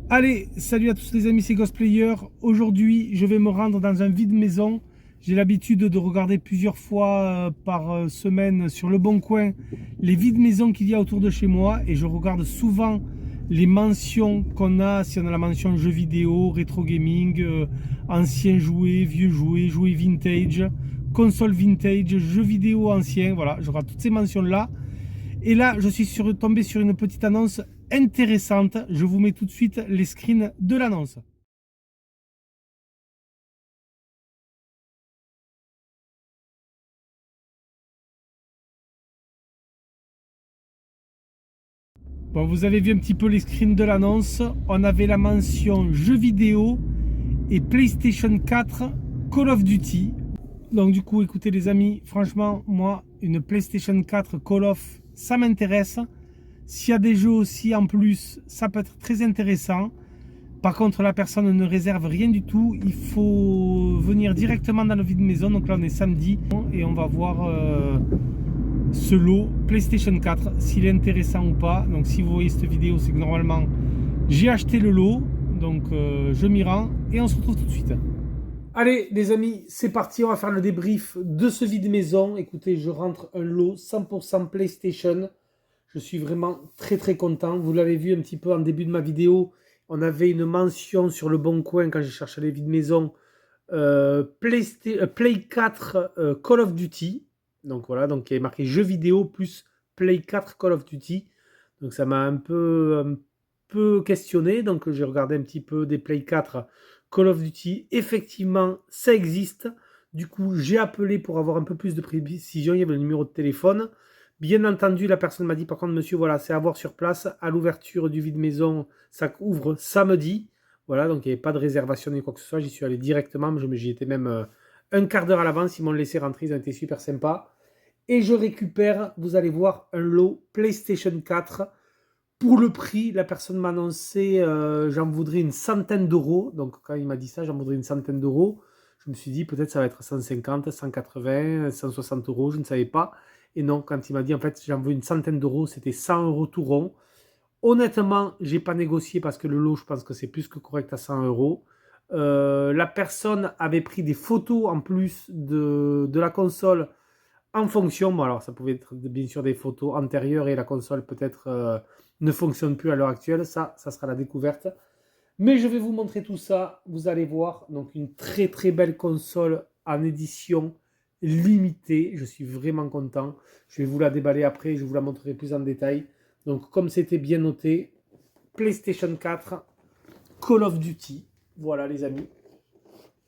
Allez, salut à tous les amis, c'est Ghostplayer. Aujourd'hui, je vais me rendre dans un vide maison. J'ai l'habitude de regarder plusieurs fois par semaine sur Le Bon Coin les vides maisons qu'il y a autour de chez moi et je regarde souvent les mentions qu'on a, si on a la mention jeux vidéo, rétro gaming, anciens jouets, vieux jouets, jouets vintage, console vintage, jeux vidéo anciens. Voilà, je regarde toutes ces mentions-là. Et là, je suis tombé sur une petite annonce intéressante. Je vous mets tout de suite les screens de l'annonce. Bon, vous avez vu un petit peu les screens de l'annonce. On avait la mention jeux vidéo et PlayStation 4 Call of Duty. Donc du coup, écoutez les amis, franchement, moi, une PlayStation 4 Call of, ça m'intéresse. S'il y a des jeux aussi en plus, ça peut être très intéressant. Par contre, la personne ne réserve rien du tout. Il faut venir directement dans le vide maison. Donc là, on est samedi et on va voir ce lot PlayStation 4, s'il est intéressant ou pas. Donc si vous voyez cette vidéo, c'est que normalement, j'ai acheté le lot. Donc je m'y rends et on se retrouve tout de suite. Allez les amis, c'est parti, on va faire le débrief de ce vide maison. Écoutez, je rentre un lot 100% PlayStation. Je suis vraiment très très content. Vous l'avez vu un petit peu en début de ma vidéo. On avait une mention sur le Bon Coin quand j'ai cherché les vides maison. Play 4 Call of Duty. Donc voilà, donc il y a marqué jeux vidéo plus Play 4 Call of Duty. Donc ça m'a un peu questionné. Donc j'ai regardé un petit peu des Play 4 Call of Duty. Effectivement, ça existe. Du coup, j'ai appelé pour avoir un peu plus de précision. Il y avait le numéro de téléphone. Bien entendu, la personne m'a dit par contre, monsieur, voilà, c'est à voir sur place. À l'ouverture du vide maison, ça ouvre samedi. Voilà, donc il n'y avait pas de réservation ni quoi que ce soit. J'y suis allé directement. J'y étais même un quart d'heure à l'avance. Ils m'ont laissé rentrer. Ils ont été super sympas. Et je récupère, vous allez voir, un lot PlayStation 4. Pour le prix, la personne m'a annoncé, j'en voudrais une centaine d'euros. Donc quand il m'a dit ça, j'en voudrais une centaine d'euros. Je me suis dit, peut-être ça va être 150, 180, 160 euros. Je ne savais pas. Et non, quand il m'a dit, en fait, j'en veux une centaine d'euros, c'était 100 euros tout rond. Honnêtement, j'ai pas négocié parce que le lot, je pense que c'est plus que correct à 100 euros. La personne avait pris des photos en plus de la console en fonction. Bon, alors ça pouvait être bien sûr des photos antérieures et la console peut-être ne fonctionne plus à l'heure actuelle. Ça sera la découverte. Mais je vais vous montrer tout ça. Vous allez voir. Donc une très très belle console en édition limitée. Je suis vraiment content. Je vais vous la déballer après. Je vous la montrerai plus en détail. Donc comme c'était bien noté, PlayStation 4, Call of Duty. Voilà les amis.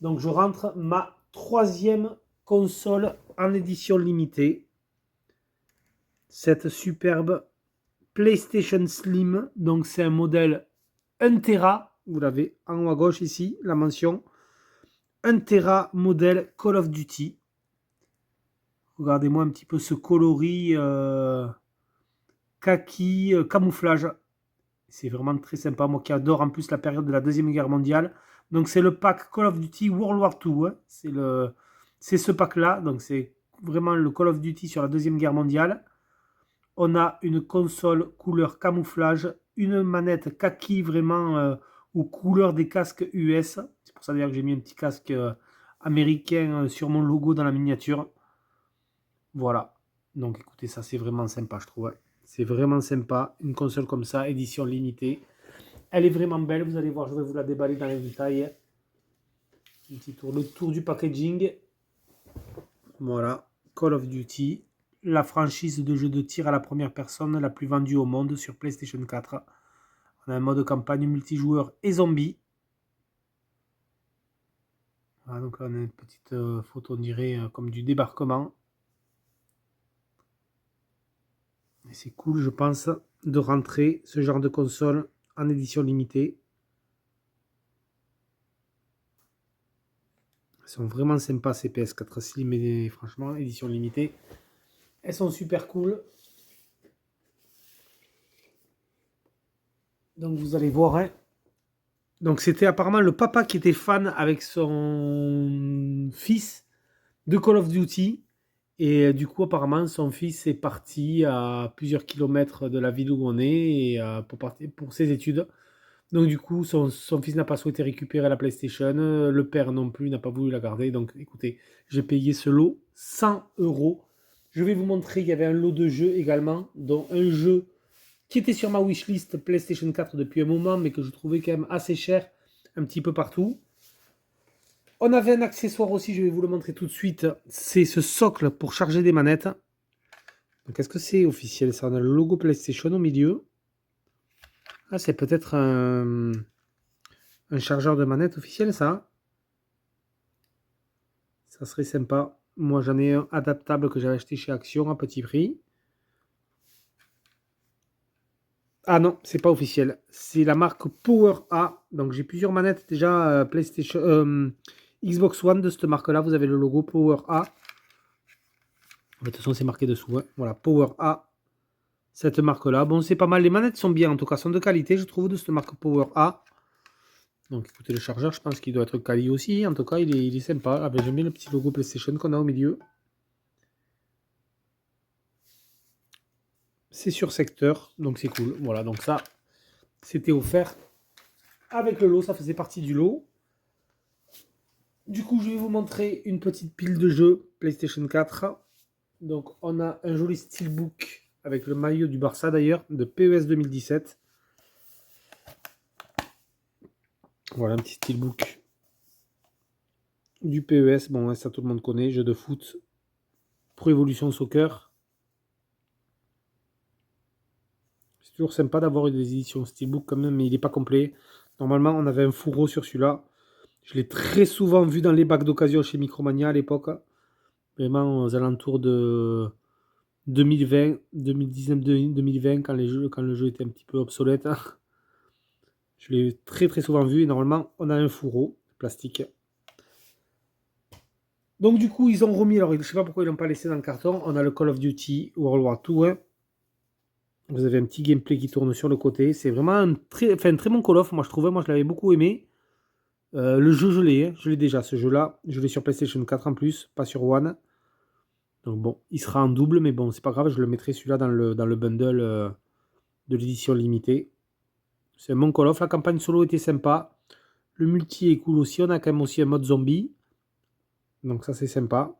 Donc je rentre ma troisième console en édition limitée. Cette superbe PlayStation Slim. Donc c'est un modèle 1 Tera. Vous l'avez en haut à gauche ici, la mention. 1 Tera modèle Call of Duty. Regardez-moi un petit peu ce coloris kaki, camouflage. C'est vraiment très sympa. Moi qui adore en plus la période de la Deuxième Guerre mondiale. Donc c'est le pack Call of Duty World War II. Hein. C'est ce pack-là. Donc c'est vraiment le Call of Duty sur la Deuxième Guerre mondiale. On a une console couleur camouflage, une manette kaki vraiment aux couleurs des casques US. C'est pour ça d'ailleurs que j'ai mis un petit casque américain sur mon logo dans la miniature. Voilà. Donc écoutez, ça c'est vraiment sympa, je trouve. Ouais. C'est vraiment sympa. Une console comme ça, édition limitée. Elle est vraiment belle. Vous allez voir, je vais vous la déballer dans les détails. Un petit tour. Le tour du packaging. Voilà. Call of Duty. La franchise de jeu de tir à la première personne la plus vendue au monde sur PlayStation 4. On a un mode campagne multijoueur et zombie. Voilà, donc là, on a une petite photo, on dirait, comme du débarquement. Et c'est cool, je pense, de rentrer ce genre de console en édition limitée. Elles sont vraiment sympas ces PS4 Slim et franchement, édition limitée. Elles sont super cool. Donc vous allez voir, hein. Donc c'était apparemment le papa qui était fan avec son fils de Call of Duty. Et du coup, apparemment, son fils est parti à plusieurs kilomètres de la ville où on est et, pour ses études. Donc du coup, son fils n'a pas souhaité récupérer la PlayStation, le père non plus n'a pas voulu la garder. Donc écoutez, j'ai payé ce lot 100 euros. Je vais vous montrer, il y avait un lot de jeux également, dont un jeu qui était sur ma wishlist PlayStation 4 depuis un moment, mais que je trouvais quand même assez cher un petit peu partout. On avait un accessoire aussi, je vais vous le montrer tout de suite. C'est ce socle pour charger des manettes. Donc est-ce que c'est officiel ça? On a le logo PlayStation au milieu. Ah, c'est peut-être un chargeur de manette officiel ça. Ça serait sympa. Moi j'en ai un adaptable que j'avais acheté chez Action à petit prix. Ah non, c'est pas officiel. C'est la marque Power A. Donc j'ai plusieurs manettes déjà PlayStation, Xbox One de cette marque-là. Vous avez le logo Power A. De toute façon, c'est marqué dessous. Hein. Voilà, Power A. Cette marque-là. Bon, c'est pas mal. Les manettes sont bien, en tout cas, sont de qualité, je trouve, de cette marque Power A. Donc écoutez, le chargeur, je pense qu'il doit être quali aussi. En tout cas, il est sympa. Ah, ben, j'aime bien le petit logo PlayStation qu'on a au milieu. C'est sur secteur, donc c'est cool. Voilà, donc ça, c'était offert avec le lot, ça faisait partie du lot. Du coup, je vais vous montrer une petite pile de jeux PlayStation 4. Donc, on a un joli steelbook avec le maillot du Barça d'ailleurs, de PES 2017. Voilà un petit steelbook du PES. Bon, ça tout le monde connaît, jeu de foot, Pro Evolution Soccer. C'est toujours sympa d'avoir des éditions steelbook quand même, mais il n'est pas complet. Normalement, on avait un fourreau sur celui-là. Je l'ai très souvent vu dans les bacs d'occasion chez Micromania à l'époque. Vraiment aux alentours de 2020, 2019, 2020, quand le jeu était un petit peu obsolète. Je l'ai très très souvent vu et normalement on a un fourreau plastique. Donc du coup ils ont remis, alors je ne sais pas pourquoi ils l'ont pas laissé dans le carton, on a le Call of Duty World War II. Hein. Vous avez un petit gameplay qui tourne sur le côté. C'est vraiment un très bon Call of, moi je trouvais, moi je l'avais beaucoup aimé. Le jeu je l'ai déjà ce jeu là. Je l'ai sur PlayStation 4 en plus, pas sur One. Donc bon, il sera en double, mais bon, c'est pas grave, je le mettrai celui-là dans le bundle de l'édition limitée. C'est un bon Call of, la campagne solo était sympa. Le multi est cool aussi, on a quand même aussi un mode zombie. Donc ça c'est sympa.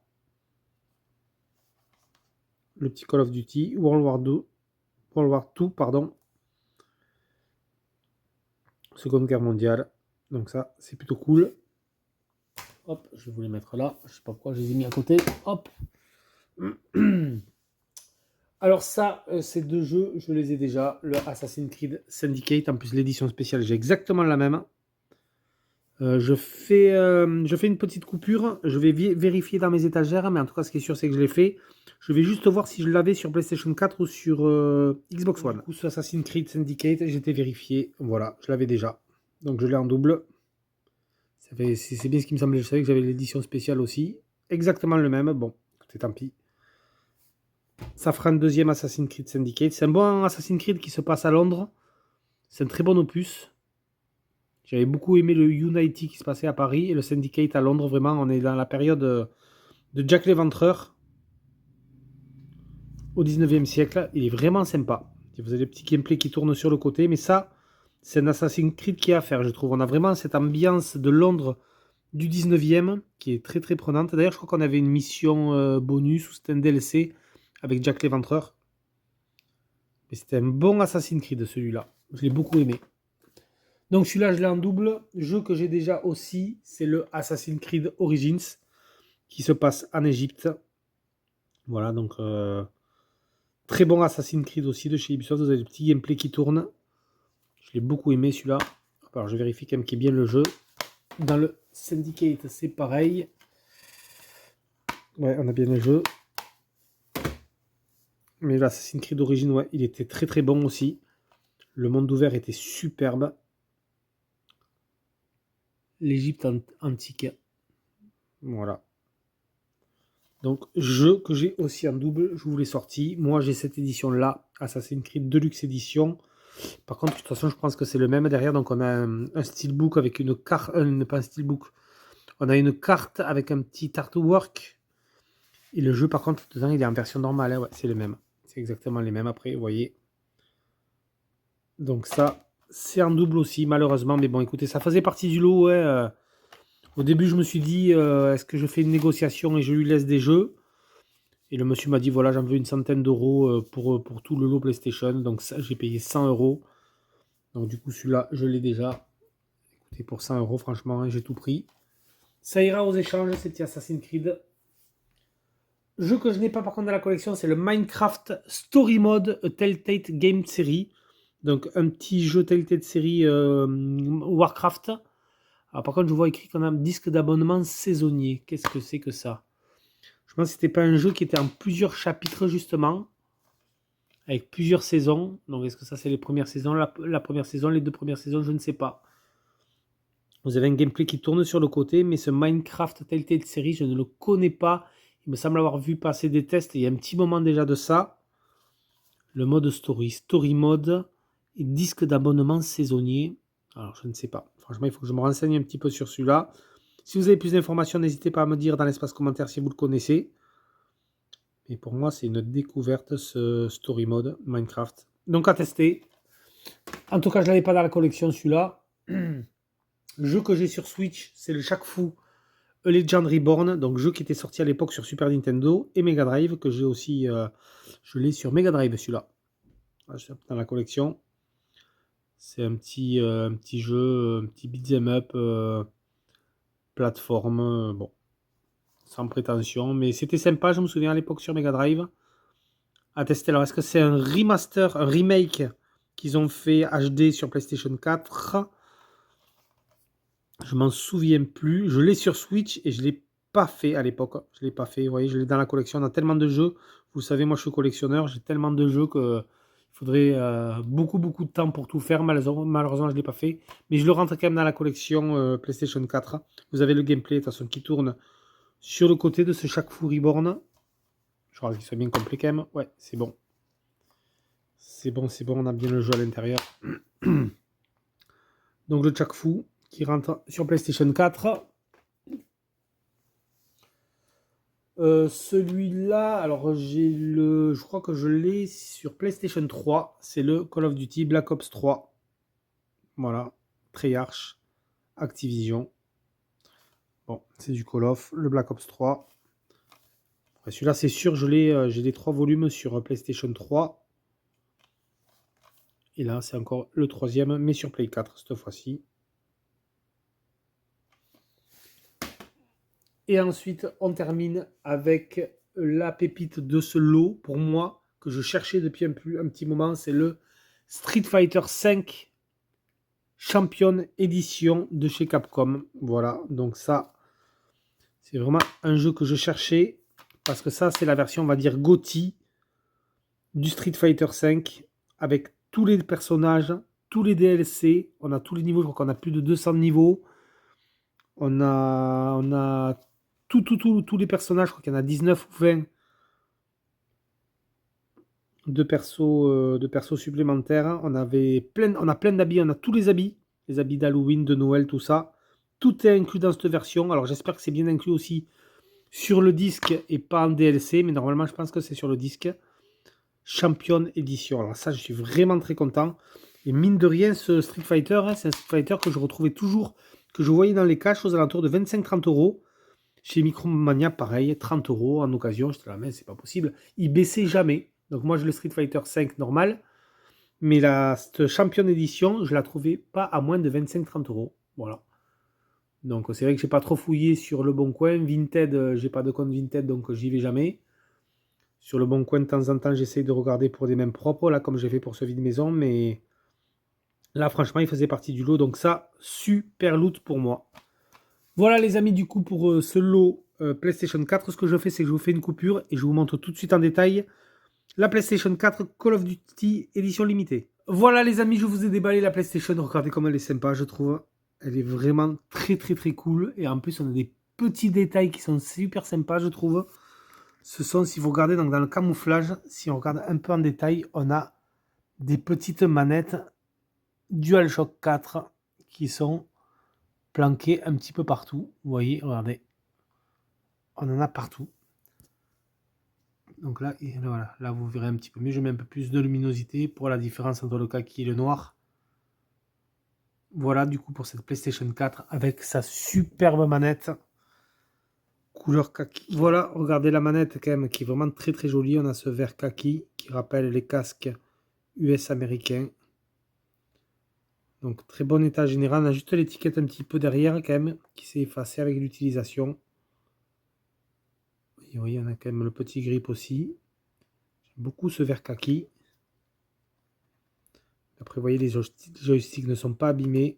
Le petit Call of Duty, World War II, pardon. Seconde Guerre mondiale. Donc ça c'est plutôt cool. Hop, je vais vous les mettre là. Je sais pas pourquoi je les ai mis à côté. Hop. Alors ça, ces deux jeux, je les ai déjà. Le Assassin's Creed Syndicate, en plus l'édition spéciale, j'ai exactement la même. Je fais une petite coupure. Je vais vérifier dans mes étagères, mais en tout cas, ce qui est sûr, c'est que je l'ai fait. Je vais juste voir si je l'avais sur PlayStation 4 ou sur Xbox One. Du coup, sur Assassin's Creed Syndicate, j'étais vérifié. Voilà, je l'avais déjà. Donc, je l'ai en double. C'est bien ce qui me semblait. Je savais que j'avais l'édition spéciale aussi. Exactement le même. Bon, écoutez, tant pis. Ça fera un deuxième Assassin's Creed Syndicate. C'est un bon Assassin's Creed qui se passe à Londres. C'est un très bon opus. J'avais beaucoup aimé le Unity qui se passait à Paris et le Syndicate à Londres. Vraiment, on est dans la période de Jack l'Éventreur au 19e siècle. Il est vraiment sympa. Vous avez des petits gameplays qui tournent sur le côté, mais ça, c'est un Assassin's Creed qui est à faire, je trouve. On a vraiment cette ambiance de Londres du 19e qui est très très prenante. D'ailleurs, je crois qu'on avait une mission bonus ou c'était un DLC avec Jack l'Éventreur. Mais c'était un bon Assassin's Creed celui-là. Je l'ai beaucoup aimé. Donc celui-là, je l'ai en double. Jeu que j'ai déjà aussi, c'est le Assassin's Creed Origins, qui se passe en Égypte. Voilà, donc très bon Assassin's Creed aussi de chez Ubisoft. Vous avez le petit gameplay qui tourne. Je l'ai beaucoup aimé celui-là. Alors je vérifie quand même qu'il y ait bien le jeu. Dans le Syndicate, c'est pareil. Ouais, on a bien le jeu. Mais l'Assassin's Creed Origins, ouais, il était très très bon aussi. Le monde ouvert était superbe. L'Égypte antique. Voilà. Donc, jeu que j'ai aussi en double, je vous l'ai sorti. Moi, j'ai cette édition-là, Assassin's Creed Deluxe Edition. Par contre, de toute façon, je pense que c'est le même derrière. Donc, on a un steelbook avec une carte. Pas un steelbook. On a une carte avec un petit artwork. Et le jeu, par contre, dedans, il est en version normale. Hein. Ouais, c'est le même. C'est exactement les mêmes après, vous voyez. Donc, ça, c'est en double aussi, malheureusement. Mais bon, écoutez, ça faisait partie du lot. Ouais. Au début, je me suis dit, est-ce que je fais une négociation et je lui laisse des jeux? Et le monsieur m'a dit, voilà, j'en veux une centaine d'euros pour tout le lot PlayStation. Donc ça, j'ai payé 100 euros. Donc du coup, celui-là, je l'ai déjà. Écoutez, pour 100 euros, franchement, hein, j'ai tout pris. Ça ira aux échanges, c'était Assassin's Creed. Jeu que je n'ai pas par contre dans la collection, c'est le Minecraft Story Mode Telltale Game Series. Donc un petit jeu Telltale série Warcraft. Alors par contre, je vois écrit qu'on a un disque d'abonnement saisonnier. Qu'est-ce que c'est que ça? Je pense que c'était pas un jeu qui était en plusieurs chapitres justement, avec plusieurs saisons. Donc est-ce que ça c'est les premières saisons, la première saison, les deux premières saisons, je ne sais pas. Vous avez un gameplay qui tourne sur le côté, mais ce Minecraft Telltale série, je ne le connais pas. Il me semble avoir vu passer des tests il y a un petit moment déjà de ça. Le mode story mode et disque d'abonnement saisonnier. Alors je ne sais pas. Franchement, il faut que je me renseigne un petit peu sur celui-là. Si vous avez plus d'informations, n'hésitez pas à me dire dans l'espace commentaire si vous le connaissez. Et pour moi, c'est une découverte ce story mode Minecraft. Donc à tester. En tout cas, je ne l'avais pas dans la collection celui-là. Jeu que j'ai sur Switch, c'est le Shaq Fu A Legend Reborn, donc jeu qui était sorti à l'époque sur Super Nintendo et Mega Drive, que j'ai aussi, je l'ai sur Mega Drive celui-là. Dans la collection. C'est un petit jeu, un petit beat'em up, plateforme, bon, sans prétention, mais c'était sympa, je me souviens à l'époque sur Mega Drive. À tester, alors est-ce que c'est un remaster, un remake qu'ils ont fait HD sur PlayStation 4? Je m'en souviens plus. Je l'ai sur Switch et je l'ai pas fait à l'époque. Je l'ai pas fait. Vous voyez, je l'ai dans la collection. On a tellement de jeux. Vous savez, moi, je suis collectionneur. J'ai tellement de jeux que il faudrait beaucoup, beaucoup de temps pour tout faire. Malheureusement, je l'ai pas fait. Mais je le rentre quand même dans la collection PlayStation 4. Vous avez le gameplay, de toute façon, qui tourne sur le côté de ce Shaq Fu Reborn. Je crois qu'il soit bien complet quand même. Ouais, c'est bon. C'est bon, c'est bon. On a bien le jeu à l'intérieur. Donc, le Shaq Fu qui rentre sur PlayStation 4. Celui-là, alors je crois que je l'ai sur PlayStation 3. C'est le Call of Duty Black Ops 3. Voilà, Treyarch, Activision. Bon, c'est du Call of, le Black Ops 3. Celui-là, c'est sûr, j'ai les 3 volumes sur PlayStation 3. Et là, c'est encore le troisième, mais sur Play 4 cette fois-ci. Et ensuite, on termine avec la pépite de ce lot, pour moi, que je cherchais depuis un petit moment, c'est le Street Fighter V Champion Edition de chez Capcom. Voilà, donc ça, c'est vraiment un jeu que je cherchais, parce que ça, c'est la version, on va dire, GOTY du Street Fighter V, avec tous les personnages, tous les DLC, on a tous les niveaux, je crois qu'on a plus de 200 niveaux, on a tous les personnages, je crois qu'il y en a 19 ou 20 de persos supplémentaires. On a plein d'habits, on a tous les habits d'Halloween, de Noël, tout ça. Tout est inclus dans cette version. Alors j'espère que c'est bien inclus aussi sur le disque et pas en DLC, mais normalement je pense que c'est sur le disque. Champion Edition. Alors ça, je suis vraiment très content. Et mine de rien, ce Street Fighter, hein, c'est un Street Fighter que je retrouvais toujours, que je voyais dans les caches aux alentours de 25-30 euros. Chez Micromania, pareil, 30 euros en occasion. J'étais là, mais c'est pas possible. Il baissait jamais. Donc moi, j'ai le Street Fighter 5 normal. Mais cette Champion Edition, je la trouvais pas à moins de 25-30 euros. Voilà. Donc c'est vrai que j'ai pas trop fouillé sur le bon coin. Vinted, j'ai pas de compte Vinted, donc j'y vais jamais. Sur le bon coin, de temps en temps, j'essaye de regarder pour des mêmes propres, là, comme j'ai fait pour ce vide maison. Mais là, franchement, il faisait partie du lot. Donc ça, super loot pour moi. Voilà les amis, du coup, pour ce lot PlayStation 4, ce que je fais, c'est que je vous fais une coupure et je vous montre tout de suite en détail la PlayStation 4 Call of Duty édition limitée. Voilà les amis, je vous ai déballé la PlayStation. Regardez comme elle est sympa, je trouve. Elle est vraiment très très très cool. Et en plus, on a des petits détails qui sont super sympas, je trouve. Ce sont, si vous regardez donc dans le camouflage, si on regarde un peu en détail, on a des petites manettes DualShock 4 qui sont planquées un petit peu partout. Vous voyez, regardez. On en a partout. Donc là, voilà, là vous verrez un petit peu mieux. Je mets un peu plus de luminosité pour la différence entre le kaki et le noir. Voilà du coup pour cette PlayStation 4 avec sa superbe manette couleur kaki. Voilà, regardez la manette quand même qui est vraiment très très jolie. On a ce vert kaki qui rappelle les casques US américains. Donc très bon état général. On a juste l'étiquette un petit peu derrière quand même qui s'est effacée avec l'utilisation. Et oui, on a quand même le petit grip aussi. J'aime beaucoup ce vert kaki. Après, vous voyez, les joysticks ne sont pas abîmés.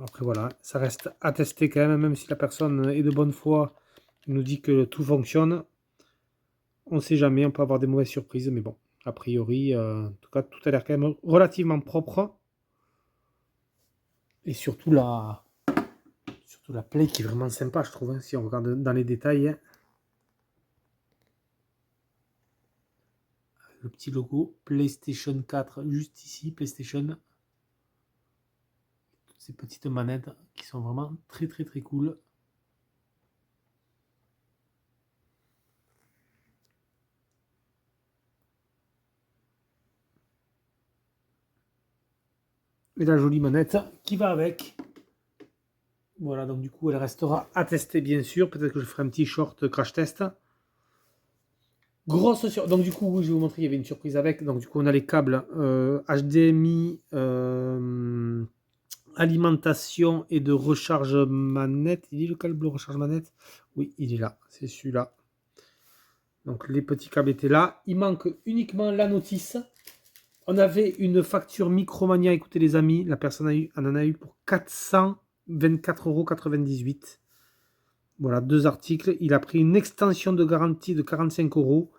Après, voilà, ça reste à tester quand même si la personne est de bonne foi, nous dit que tout fonctionne. On ne sait jamais, on peut avoir des mauvaises surprises, mais bon, a priori, en tout cas, tout a l'air quand même relativement propre. Et surtout la Play qui est vraiment sympa, je trouve, hein, si on regarde dans les détails. Hein. Le petit logo PlayStation 4 juste ici, PlayStation. Toutes ces petites manettes qui sont vraiment très très très cool. Et la jolie manette qui va avec. Voilà, donc du coup, elle restera à tester, bien sûr. Peut-être que je ferai un petit short crash test. Grosse surprise. Donc du coup, oui, je vais vous montrer, il y avait une surprise avec. Donc du coup, on a les câbles HDMI, alimentation et de recharge manette. Il est le câble de recharge manette? Oui, il est là. C'est celui-là. Donc les petits câbles étaient là. Il manque uniquement la notice. On avait une facture Micromania. Écoutez les amis, la personne en a eu pour 424,98 €. Voilà, 2 articles. Il a pris une extension de garantie de 45 €,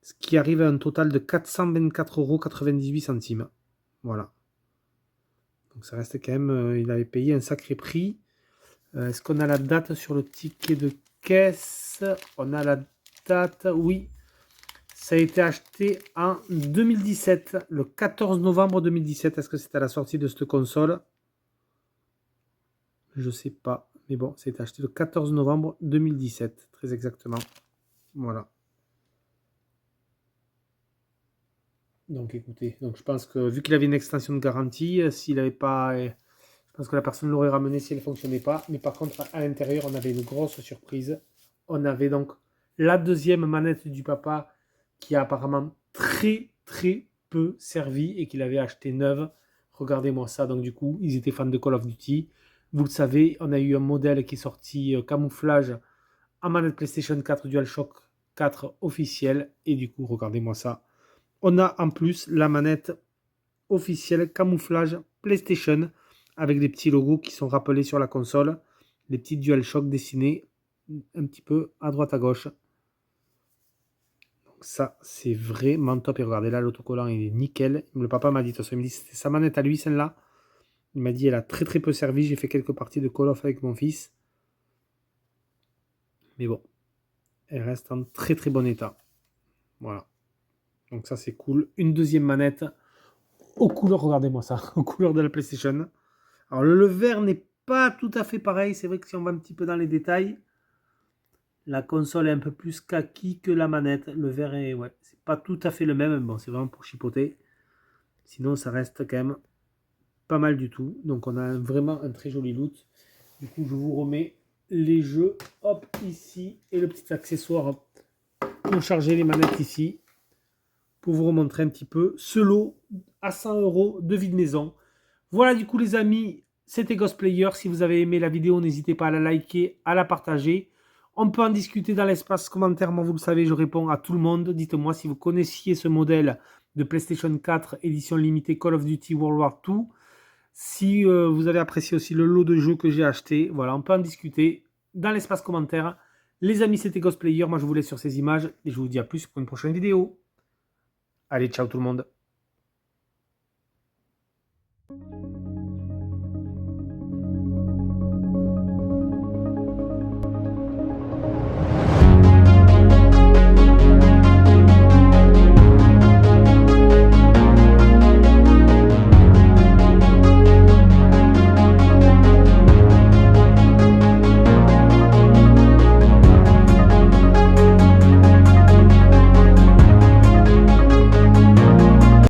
ce qui arrive à un total de 424,98 €. Voilà. Donc ça reste quand même, il avait payé un sacré prix. Est-ce qu'on a la date sur le ticket de caisse? On a la date, oui. Ça a été acheté en 2017, le 14 novembre 2017. Est-ce que c'était à la sortie de cette console? Je ne sais pas. Mais bon, ça a été acheté le 14 novembre 2017, très exactement. Voilà. Donc écoutez, donc je pense que vu qu'il avait une extension de garantie, s'il n'avait pas... je pense que la personne l'aurait ramené si elle ne fonctionnait pas. Mais par contre, à l'intérieur, on avait une grosse surprise. On avait donc la deuxième manette du papa qui a apparemment très très peu servi et qu'il avait acheté neuve. Regardez-moi ça. Donc du coup, ils étaient fans de Call of Duty. Vous le savez, on a eu un modèle qui est sorti camouflage en manette PlayStation 4 DualShock 4 officiel. Et du coup, regardez-moi ça. On a en plus la manette officielle camouflage PlayStation avec des petits logos qui sont rappelés sur la console. Les petits DualShock dessinés un petit peu à droite à gauche. Donc ça, c'est vraiment top. Et regardez là, l'autocollant, il est nickel. Le papa m'a dit, de toute façon, il me dit c'était sa manette à lui, celle-là. Il m'a dit, elle a très très peu servi. J'ai fait quelques parties de Call of avec mon fils. Mais bon, elle reste en très très bon état. Voilà. Donc ça, c'est cool. Une deuxième manette aux couleurs, regardez-moi ça, aux couleurs de la PlayStation. Alors le vert n'est pas tout à fait pareil. C'est vrai que si on va un petit peu dans les détails, la console est un peu plus kaki que la manette. Le vert est, ouais, c'est pas tout à fait le même. Bon, c'est vraiment pour chipoter. Sinon, ça reste quand même pas mal du tout. Donc on a vraiment un très joli loot. Du coup, je vous remets les jeux, hop, ici, et le petit accessoire pour charger les manettes ici, pour vous remontrer un petit peu ce lot à 100 € de vide maison. Voilà du coup les amis, c'était Ghostplayer. Si vous avez aimé la vidéo, n'hésitez pas à la liker, à la partager. On peut en discuter dans l'espace commentaire. Moi, vous le savez, je réponds à tout le monde. Dites-moi si vous connaissiez ce modèle de PlayStation 4 édition limitée Call of Duty World War II. Si vous avez apprécié aussi le lot de jeux que j'ai acheté, voilà, on peut en discuter dans l'espace commentaire. Les amis, c'était Ghostplayer. Moi, je vous laisse sur ces images et je vous dis à plus pour une prochaine vidéo. Allez, ciao tout le monde.